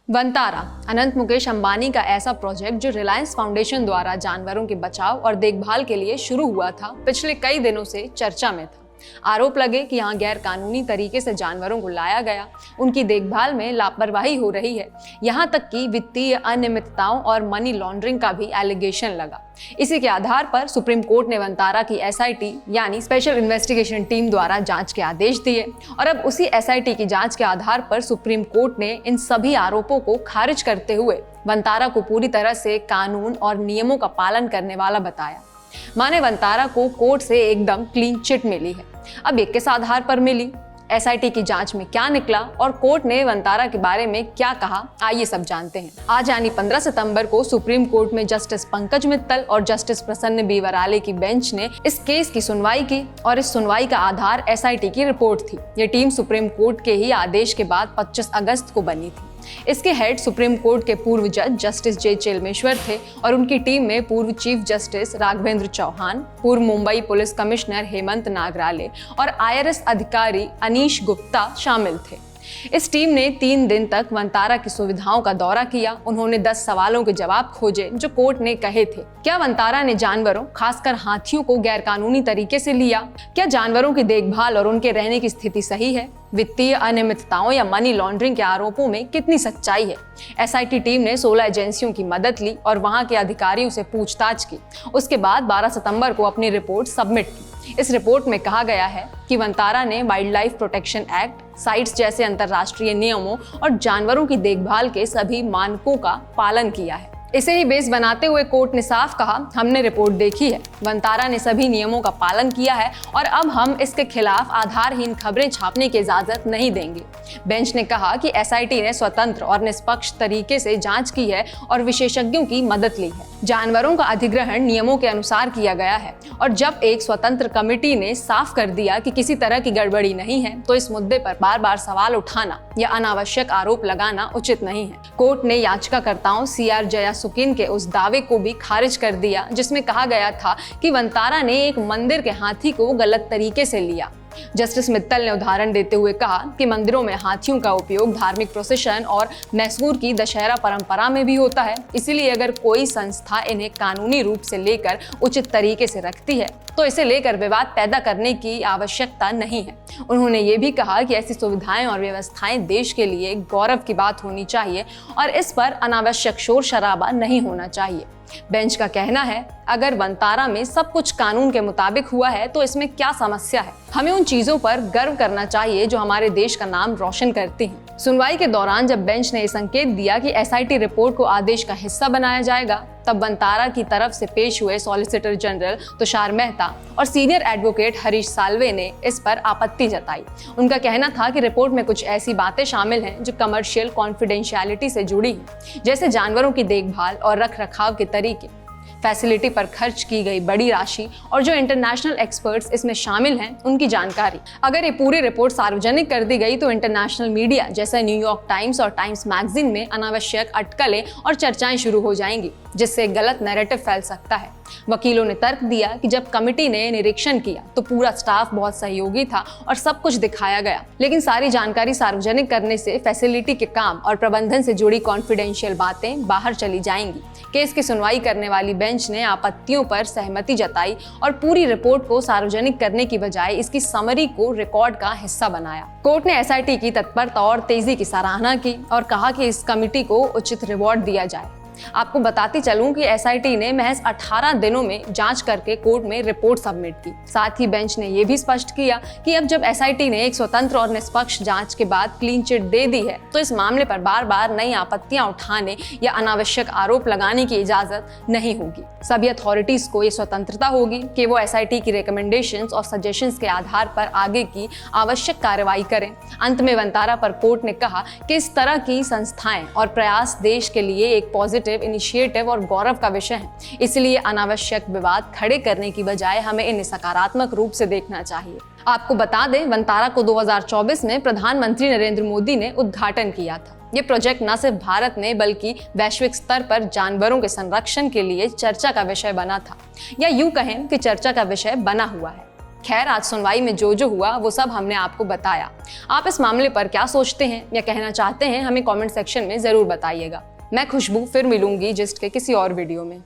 वनतारा अनंत मुकेश अंबानी का ऐसा प्रोजेक्ट जो रिलायंस फाउंडेशन द्वारा जानवरों के बचाव और देखभाल के लिए शुरू हुआ था, पिछले कई दिनों से चर्चा में था। आरोप लगे कि यहाँ गैर कानूनी तरीके से जानवरों को लाया गया, उनकी देखभाल में लापरवाही हो रही है, यहाँ तक कि वित्तीय अनियमितताओं और मनी लॉन्ड्रिंग का भी एलिगेशन लगा। इसी के आधार पर सुप्रीम कोर्ट ने वनतारा की एसआईटी यानी स्पेशल इन्वेस्टिगेशन टीम द्वारा जांच के आदेश दिए और अब उसी एसआईटी की जांच के आधार पर सुप्रीम कोर्ट ने इन सभी आरोपों को खारिज करते हुए वनतारा को पूरी तरह से कानून और नियमों का पालन करने वाला बताया। माने वनतारा को कोर्ट से एकदम क्लीन चिट मिली है। अब ये किस आधार पर मिली, एसआईटी की जांच में क्या निकला और कोर्ट ने वनतारा के बारे में क्या कहा, आइए सब जानते हैं। आज यानी 15 सितंबर को सुप्रीम कोर्ट में जस्टिस पंकज मित्तल और जस्टिस प्रसन्न बी वराले की बेंच ने इस केस की सुनवाई की और इस सुनवाई का आधार एसआईटी की रिपोर्ट थी। ये टीम सुप्रीम कोर्ट के ही आदेश के बाद 25 अगस्त को बनी थी। इसके हेड सुप्रीम कोर्ट के पूर्व जज जस्टिस जे चेलमेश्वर थे और उनकी टीम में पूर्व चीफ जस्टिस राघवेंद्र चौहान, पूर्व मुंबई पुलिस कमिश्नर हेमंत नागराले और आईआरएस अधिकारी अनीश गुप्ता शामिल थे। इस टीम ने 3 दिन तक वनतारा की सुविधाओं का दौरा किया। उन्होंने 10 सवालों के जवाब खोजे जो कोर्ट ने कहे थे। क्या वनतारा ने जानवरों, खासकर हाथियों को गैरकानूनी तरीके से लिया? क्या जानवरों की देखभाल और उनके रहने की स्थिति सही है? वित्तीय अनियमितताओं या मनी लॉन्ड्रिंग के आरोपों में कितनी सच्चाई है? एसआईटी टीम ने 16 एजेंसियों की मदद ली और वहां के अधिकारियों से पूछताछ की। उसके बाद 12 सितंबर को अपनी रिपोर्ट सबमिट की। इस रिपोर्ट में कहा गया है कि वनतारा ने wild life protection act, sites जैसे अंतर्राष्ट्रीय नियमों और जानवरों की देखभाल के सभी मानकों का पालन किया है। इसे ही बेस बनाते हुए कोर्ट ने साफ कहा, हमने रिपोर्ट देखी है, वनतारा ने सभी नियमों का पालन किया है और अब हम इसके खिलाफ आधारहीन खबरें छापने की इजाजत नहीं देंगे। बेंच ने कहा कि एसआईटी ने स्वतंत्र और निष्पक्ष तरीके से जांच की है और विशेषज्ञों की मदद ली है। जानवरों का अधिग्रहण नियमों के अनुसार किया गया है और जब एक स्वतंत्र कमेटी ने साफ कर दिया कि किसी तरह की गड़बड़ी नहीं है, तो इस मुद्दे पर बार बार सवाल उठाना या अनावश्यक आरोप लगाना उचित नहीं है। कोर्ट ने याचिकाकर्ताओं सीआर जयासुकीन के उस दावे को भी खारिज कर दिया जिसमें कहा गया था कि वनतारा ने एक मंदिर के हाथी को गलत तरीके से लिया। जस्टिस मित्तल ने उदाहरण देते हुए कहा कि मंदिरों में हाथियों का उपयोग धार्मिक प्रोसेशन और मैसूर की दशहरा परंपरा में भी होता है, इसीलिए अगर कोई संस्था इन्हें कानूनी रूप से लेकर उचित तरीके से रखती है तो इसे लेकर विवाद पैदा करने की आवश्यकता नहीं है। उन्होंने ये भी कहा कि ऐसी सुविधाएं और व्यवस्थाएं देश के लिए गौरव की बात होनी चाहिए और इस पर अनावश्यक शोर शराबा नहीं होना चाहिए। बेंच का कहना है, अगर वनतारा में सब कुछ कानून के मुताबिक हुआ है तो इसमें क्या समस्या है? हमें उन चीजों पर गर्व करना चाहिए जो हमारे देश का नाम रोशन करती हैं। सुनवाई के दौरान जब बेंच ने संकेत दिया कि एसआईटी रिपोर्ट को आदेश का हिस्सा बनाया जाएगा, तब वनतारा की तरफ से पेश हुए सॉलिसिटर जनरल तुषार मेहता और सीनियर एडवोकेट हरीश साल्वे ने इस पर आपत्ति जताई। उनका कहना था कि रिपोर्ट में कुछ ऐसी बातें शामिल हैं जो कमर्शियल कॉन्फिडेंशियलिटी से जुड़ी हैं, जैसे जानवरों की देखभाल और रखरखाव के तरीके, फैसिलिटी पर खर्च की गई बड़ी राशि और जो इंटरनेशनल एक्सपर्ट्स इसमें शामिल हैं उनकी जानकारी। अगर ये पूरी रिपोर्ट सार्वजनिक कर दी गई तो इंटरनेशनल मीडिया जैसे न्यूयॉर्क टाइम्स और टाइम्स मैगजीन में अनावश्यक अटकलें और चर्चाएं शुरू हो जाएंगी, जिससे गलत नैरेटिव फैल सकता है। वकीलों ने तर्क दिया कि जब कमेटी ने निरीक्षण किया तो पूरा स्टाफ बहुत सहयोगी था और सब कुछ दिखाया गया, लेकिन सारी जानकारी सार्वजनिक करने से फैसिलिटी के काम और प्रबंधन से जुड़ी कॉन्फिडेंशियल बातें बाहर चली जाएंगी। केस की सुनवाई करने वाली बेंच ने आपत्तियों पर सहमति जताई और पूरी रिपोर्ट को सार्वजनिक करने की बजाय इसकी समरी को रिकॉर्ड का हिस्सा बनाया। कोर्ट ने एसआईटी की तत्परता और तेजी की सराहना की और कहा कि इस कमेटी को उचित रिवॉर्ड दिया जाए। आपको बताती चलूं कि एसआईटी ने महज 18 दिनों में जांच करके कोर्ट में रिपोर्ट सबमिट की। साथ ही बेंच ने यह भी स्पष्ट किया कि अब जब एसआईटी ने एक स्वतंत्र और निष्पक्ष जांच के बाद क्लीन चिट दे दी है तो इस मामले पर बार बार नई आपत्तियां उठाने या अनावश्यक आरोप लगाने की इजाजत नहीं होगी। सभी अथॉरिटीज को ये स्वतंत्रता होगी कि वो एसआईटी की रिकमेंडेशंस और सजेशंस के आधार पर आगे की आवश्यक कार्रवाई करें। अंत में वनतारा पर कोर्ट ने कहा कि इस तरह की संस्थाएं और प्रयास देश के लिए एक पॉजिटिव इनिशिएटिव और गौरव का विषय है, इसलिए अनावश्यक विवाद खड़े करने की बजाय हमें इन्हें सकारात्मक रूप से देखना चाहिए। आपको बता दें, वनतारा को 2024 में प्रधानमंत्री नरेंद्र मोदी ने उद्घाटन किया था। ये प्रोजेक्ट न सिर्फ भारत में बल्कि वैश्विक स्तर पर जानवरों के संरक्षण के लिए चर्चा का विषय बना था, या यूं कहें कि चर्चा का विषय बना हुआ है। खैर, आज सुनवाई में जो हुआ वो सब हमने आपको बताया। आप इस मामले पर क्या सोचते हैं या कहना चाहते हैं, हमें कमेंट सेक्शन में जरूर बताइएगा। मैं खुशबू फिर मिलूंगी जिस्ट के किसी और वीडियो में।